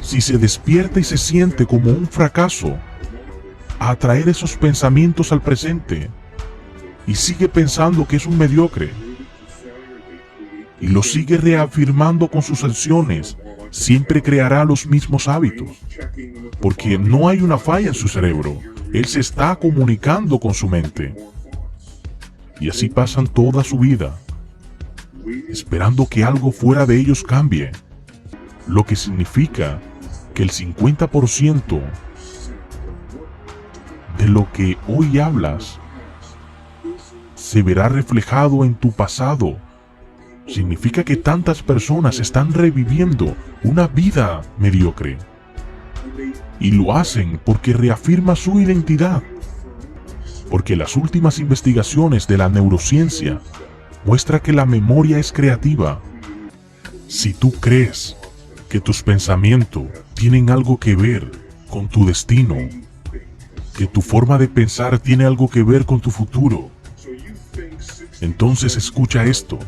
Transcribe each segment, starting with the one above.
Si se despierta y se siente como un fracaso, a atraer esos pensamientos al presente y sigue pensando que es un mediocre y lo sigue reafirmando con sus acciones, siempre creará los mismos hábitos, porque no hay una falla en su cerebro. Él se está comunicando con su mente. Y así pasan toda su vida, esperando que algo fuera de ellos cambie, lo que significa que el 50% de lo que hoy hablas se verá reflejado en tu pasado. Significa que tantas personas están reviviendo una vida mediocre. Y lo hacen porque reafirma su identidad. Porque las últimas investigaciones de la neurociencia muestran que la memoria es creativa. Si tú crees que tus pensamientos tienen algo que ver con tu destino, que tu forma de pensar tiene algo que ver con tu futuro, entonces escucha esto.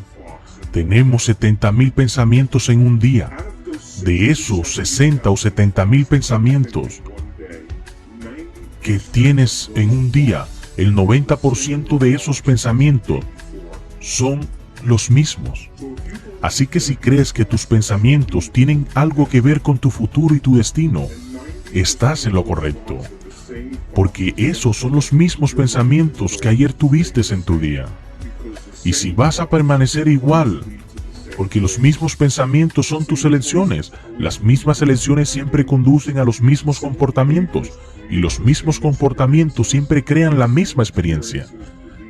Tenemos 70.000 pensamientos en un día. De esos 60 o 70.000 pensamientos que tienes en un día, el 90% de esos pensamientos son los mismos. Así que si crees que tus pensamientos tienen algo que ver con tu futuro y tu destino, estás en lo correcto. Porque esos son los mismos pensamientos que ayer tuviste en tu día. Y si vas a permanecer igual, porque los mismos pensamientos son tus elecciones, las mismas elecciones siempre conducen a los mismos comportamientos, y los mismos comportamientos siempre crean la misma experiencia.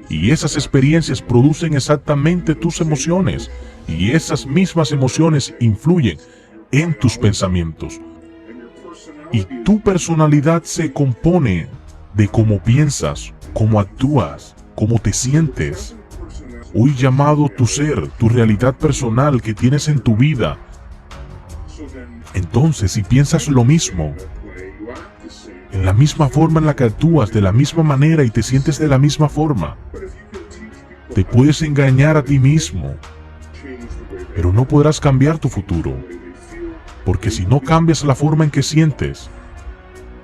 Y esas experiencias producen exactamente tus emociones, y esas mismas emociones influyen en tus pensamientos. Y tu personalidad se compone de cómo piensas, cómo actúas, cómo te sientes. Hoy llamado tu ser, tu realidad personal que tienes en tu vida. Entonces, si piensas lo mismo, en la misma forma en la que actúas, de la misma manera y te sientes de la misma forma, te puedes engañar a ti mismo, pero no podrás cambiar tu futuro, porque si no cambias la forma en que sientes,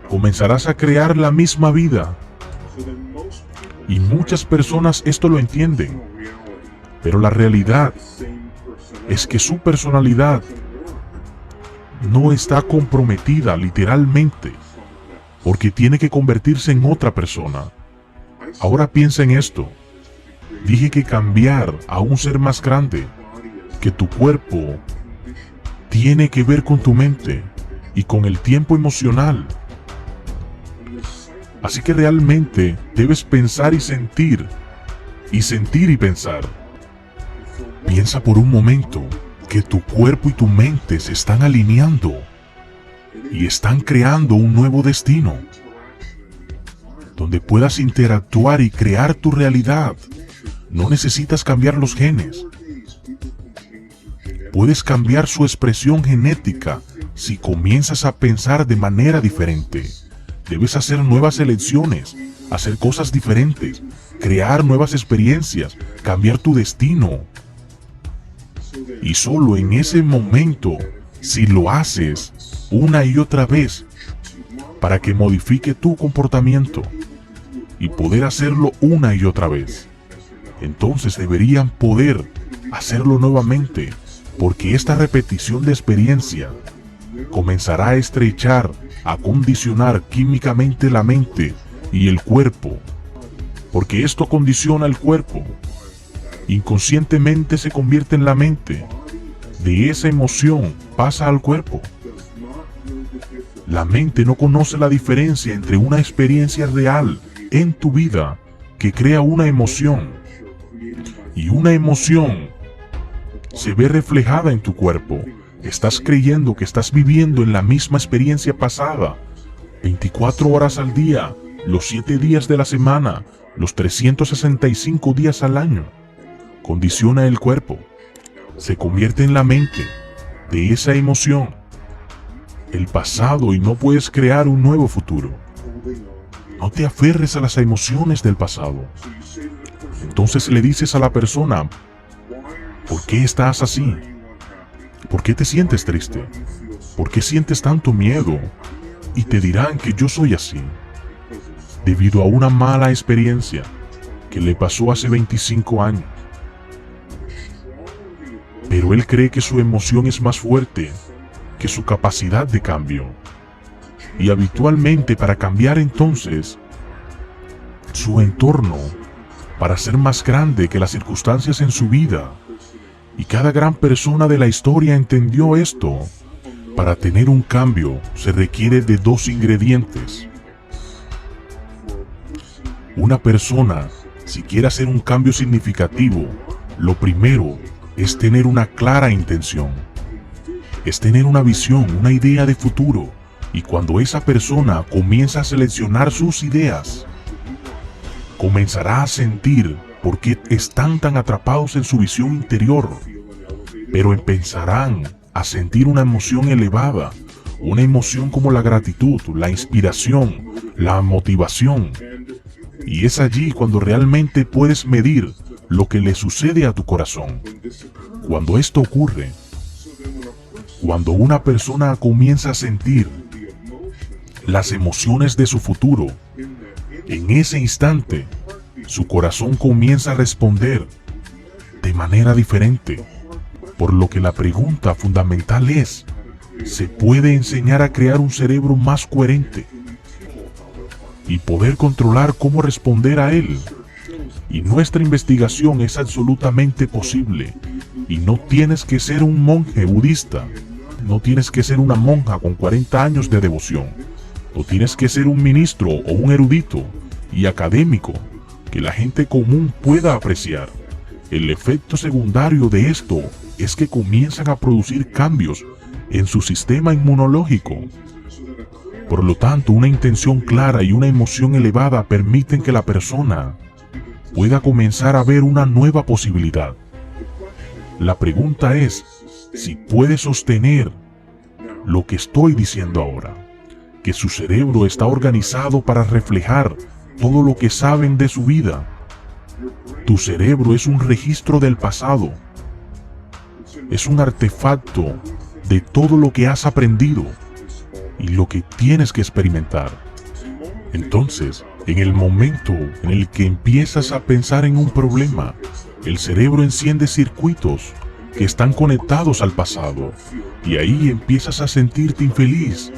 comenzarás a crear la misma vida. Y muchas personas esto lo entienden, pero la realidad es que su personalidad no está comprometida literalmente, porque tiene que convertirse en otra persona. Ahora piensa en esto. Dije que cambiar a un ser más grande que tu cuerpo tiene que ver con tu mente y con el tiempo emocional. Así que realmente debes pensar y sentir y pensar. Piensa por un momento que tu cuerpo y tu mente se están alineando y están creando un nuevo destino, donde puedas interactuar y crear tu realidad. No necesitas cambiar los genes. Puedes cambiar su expresión genética si comienzas a pensar de manera diferente. Debes hacer nuevas elecciones, hacer cosas diferentes, crear nuevas experiencias, cambiar tu destino. Y solo en ese momento, si lo haces una y otra vez, para que modifique tu comportamiento y poder hacerlo una y otra vez, entonces deberían poder hacerlo nuevamente, porque esta repetición de experiencia comenzará a estrechar, a condicionar químicamente la mente y el cuerpo, porque esto condiciona el cuerpo. Inconscientemente se convierte en la mente. De esa emoción pasa al cuerpo. La mente no conoce la diferencia entre una experiencia real en tu vida que crea una emoción, y una emoción se ve reflejada en tu cuerpo. Estás creyendo que estás viviendo en la misma experiencia pasada, 24 horas al día, los 7 días de la semana, los 365 días al año. Condiciona el cuerpo, se convierte en la mente de esa emoción, el pasado, y no puedes crear un nuevo futuro. No te aferres a las emociones del pasado. Entonces le dices a la persona, ¿por qué estás así? ¿Por qué te sientes triste? ¿por qué sientes tanto miedo? Y te dirán que yo soy así, debido a una mala experiencia que le pasó hace 25 años. Pero él cree que su emoción es más fuerte que su capacidad de cambio. Y habitualmente, para cambiar entonces su entorno, para ser más grande que las circunstancias en su vida, y cada gran persona de la historia entendió esto, para tener un cambio se requiere de dos ingredientes. Una persona, si quiere hacer un cambio significativo, lo primero es tener una clara intención. Es tener una visión, una idea de futuro. Y cuando esa persona comienza a seleccionar sus ideas, comenzará a sentir por qué están tan atrapados en su visión interior. Pero empezarán a sentir una emoción elevada, una emoción como la gratitud, la inspiración, la motivación. Y es allí cuando realmente puedes medir lo que le sucede a tu corazón. Cuando esto ocurre, cuando una persona comienza a sentir las emociones de su futuro, en ese instante, su corazón comienza a responder de manera diferente. Por lo que la pregunta fundamental es, ¿se puede enseñar a crear un cerebro más coherente y poder controlar cómo responder a él? Y nuestra investigación es absolutamente posible. Y no tienes que ser un monje budista, no tienes que ser una monja con 40 años de devoción, no tienes que ser un ministro o un erudito y académico que la gente común pueda apreciar. El efecto secundario de esto es que comienzan a producir cambios en su sistema inmunológico. Por lo tanto, una intención clara y una emoción elevada permiten que la persona pueda comenzar a ver una nueva posibilidad. La pregunta es si puede sostener lo que estoy diciendo ahora, que su cerebro está organizado para reflejar todo lo que saben de su vida. Tu cerebro es un registro del pasado, es un artefacto de todo lo que has aprendido y lo que tienes que experimentar. Entonces, en el momento en el que empiezas a pensar en un problema, el cerebro enciende circuitos que están conectados al pasado, y ahí empiezas a sentirte infeliz,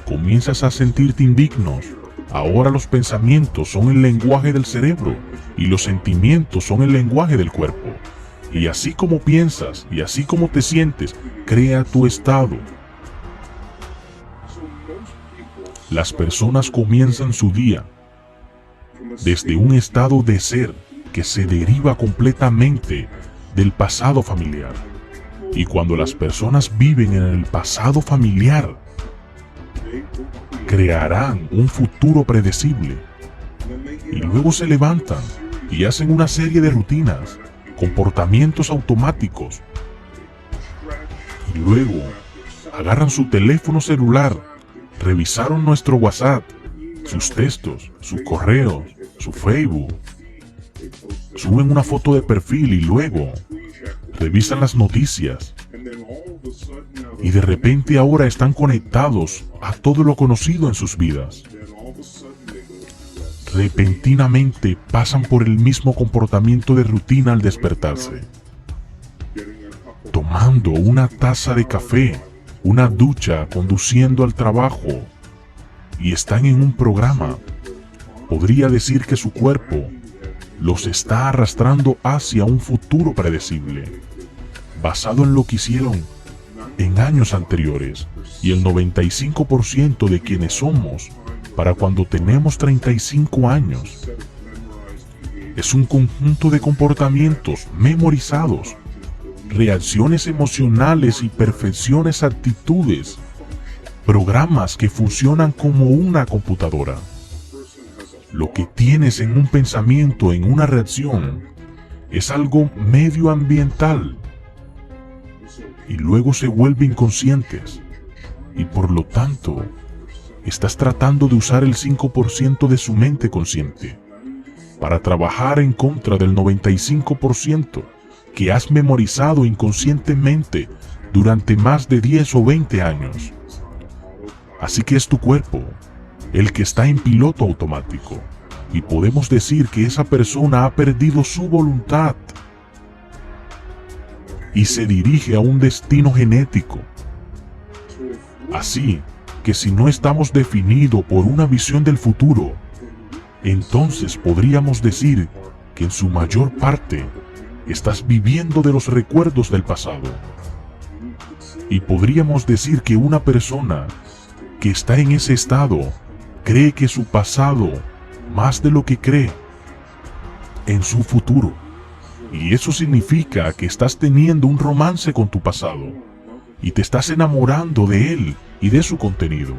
comienzas a sentirte indignos. Ahora los pensamientos son el lenguaje del cerebro y los sentimientos son el lenguaje del cuerpo. Y así como piensas y así como te sientes, crea tu estado. Las personas comienzan su día desde un estado de ser que se deriva completamente del pasado familiar. Y cuando las personas viven en el pasado familiar, crearán un futuro predecible. Y luego se levantan y hacen una serie de rutinas, comportamientos automáticos. Y luego agarran su teléfono celular, revisaron nuestro WhatsApp, sus textos, sus correos, su Facebook, suben una foto de perfil y luego revisan las noticias. Y de repente ahora están conectados a todo lo conocido en sus vidas. Repentinamente pasan por el mismo comportamiento de rutina al despertarse, tomando una taza de café, una ducha, conduciendo al trabajo, y están en un programa. Podría decir que su cuerpo los está arrastrando hacia un futuro predecible, basado en lo que hicieron en años anteriores, y el 95% de quienes somos para cuando tenemos 35 años es un conjunto de comportamientos memorizados, reacciones emocionales y perfecciones, actitudes, programas que funcionan como una computadora. Lo que tienes en un pensamiento, en una reacción, es algo medioambiental y luego se vuelve inconscientes, y por lo tanto estás tratando de usar el 5% de su mente consciente para trabajar en contra del 95% que has memorizado inconscientemente durante más de 10 o 20 años. Así que es tu cuerpo el que está en piloto automático, y podemos decir que esa persona ha perdido su voluntad y se dirige a un destino genético. Así que si no estamos definidos por una visión del futuro, entonces podríamos decir que en su mayor parte estás viviendo de los recuerdos del pasado. Y podríamos decir que una persona que está en ese estado cree que su pasado más de lo que cree en su futuro. Y eso significa que estás teniendo un romance con tu pasado y te estás enamorando de él y de su contenido.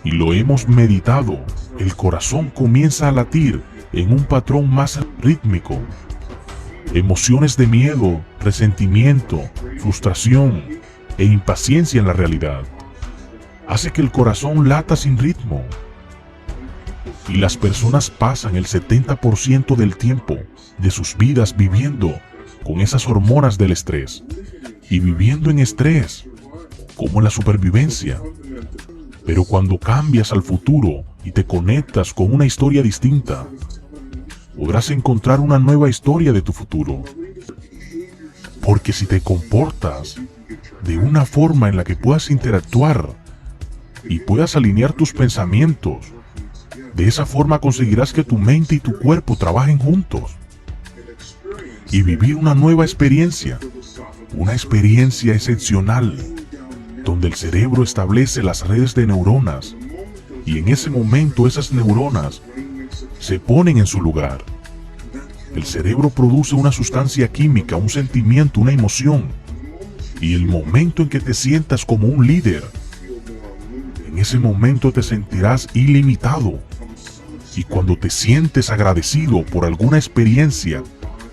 Y lo hemos meditado, el corazón comienza a latir en un patrón más rítmico. Emociones de miedo, resentimiento, frustración e impaciencia en la realidad hace que el corazón lata sin ritmo. Y las personas pasan el 70% del tiempo de sus vidas viviendo con esas hormonas del estrés y viviendo en estrés, como la supervivencia. Pero cuando cambias al futuro y te conectas con una historia distinta, podrás encontrar una nueva historia de tu futuro. Porque si te comportas de una forma en la que puedas interactuar y puedas alinear tus pensamientos, de esa forma conseguirás que tu mente y tu cuerpo trabajen juntos y vivir una nueva experiencia, una experiencia excepcional, donde el cerebro establece las redes de neuronas y en ese momento esas neuronas se ponen en su lugar. El cerebro produce una sustancia química, un sentimiento, una emoción, y el momento en que te sientas como un líder, en ese momento te sentirás ilimitado. Y cuando te sientes agradecido por alguna experiencia,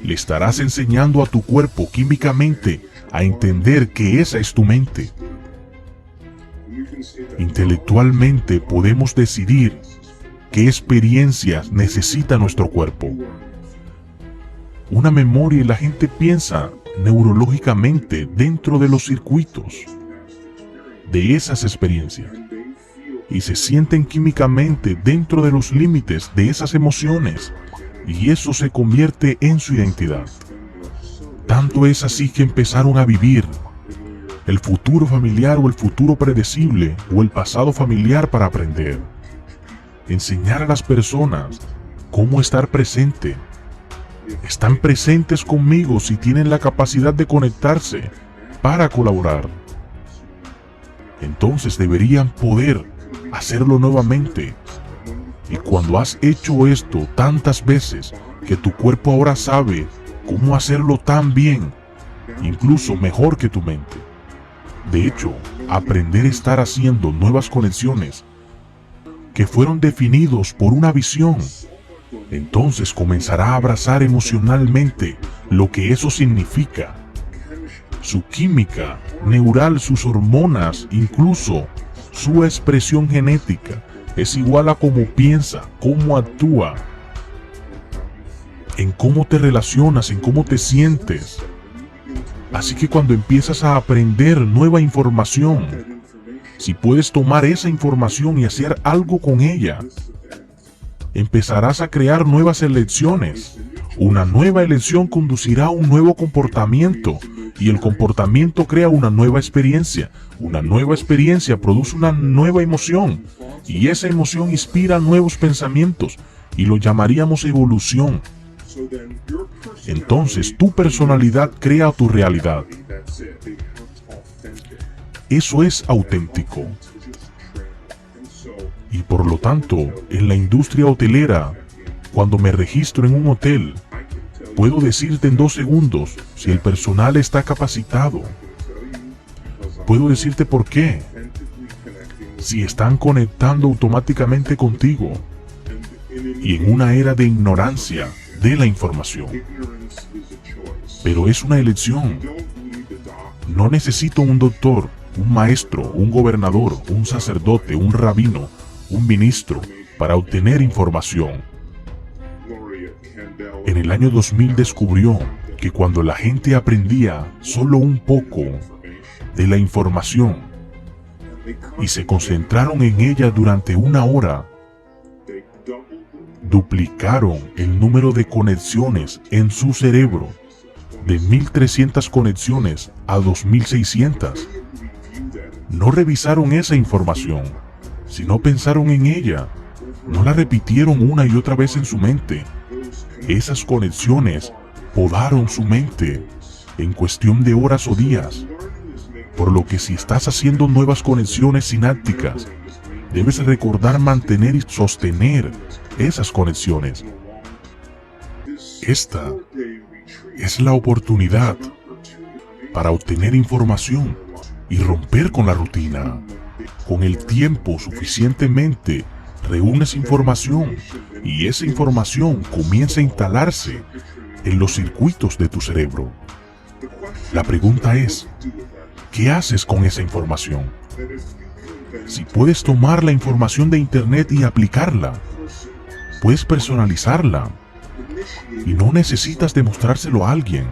le estarás enseñando a tu cuerpo químicamente a entender que esa es tu mente. Intelectualmente podemos decidir qué experiencias necesita nuestro cuerpo. Una memoria, y la gente piensa neurológicamente dentro de los circuitos de esas experiencias y se sienten químicamente dentro de los límites de esas emociones, y eso se convierte en su identidad. Tanto es así que empezaron a vivir el futuro familiar o el futuro predecible o el pasado familiar para aprender. Enseñar a las personas cómo estar presente. Están presentes conmigo si tienen la capacidad de conectarse para colaborar. Entonces deberían poder hacerlo nuevamente. Y cuando has hecho esto tantas veces que tu cuerpo ahora sabe cómo hacerlo tan bien, incluso mejor que tu mente. De hecho, aprender a estar haciendo nuevas conexiones que fueron definidos por una visión, entonces comenzará a abrazar emocionalmente lo que eso significa. Su química neural, sus hormonas, incluso su expresión genética, es igual a cómo piensa, cómo actúa, en cómo te relacionas, en cómo te sientes. Así que cuando empiezas a aprender nueva información, si puedes tomar esa información y hacer algo con ella, empezarás a crear nuevas elecciones. Una nueva elección conducirá a un nuevo comportamiento, y el comportamiento crea una nueva experiencia. Una nueva experiencia produce una nueva emoción, y esa emoción inspira nuevos pensamientos, y lo llamaríamos evolución. Entonces tu personalidad crea tu realidad. Eso es auténtico. Y por lo tanto, en la industria hotelera, cuando me registro en un hotel, puedo decirte en 2 segundos si el personal está capacitado. Puedo decirte por qué. Si están conectando automáticamente contigo. Y en una era de ignorancia de la información. Pero es una elección. No necesito un doctor, un maestro, un gobernador, un sacerdote, un rabino, un ministro para obtener información. En el año 2000 descubrió que cuando la gente aprendía solo un poco de la información, y se concentraron en ella durante 1 hora, duplicaron el número de conexiones en su cerebro de 1.300 conexiones a 2.600. No revisaron esa información, sino pensaron en ella. No la repitieron una y otra vez en su mente. Esas conexiones podaron su mente en cuestión de horas o días. Por lo que si estás haciendo nuevas conexiones sinápticas, debes recordar mantener y sostener esas conexiones. Esta es la oportunidad para obtener información y romper con la rutina. Con el tiempo suficientemente reúnes información y esa información comienza a instalarse en los circuitos de tu cerebro. La pregunta es, ¿qué haces con esa información? Si puedes tomar la información de internet y aplicarla, puedes personalizarla y no necesitas demostrárselo a alguien.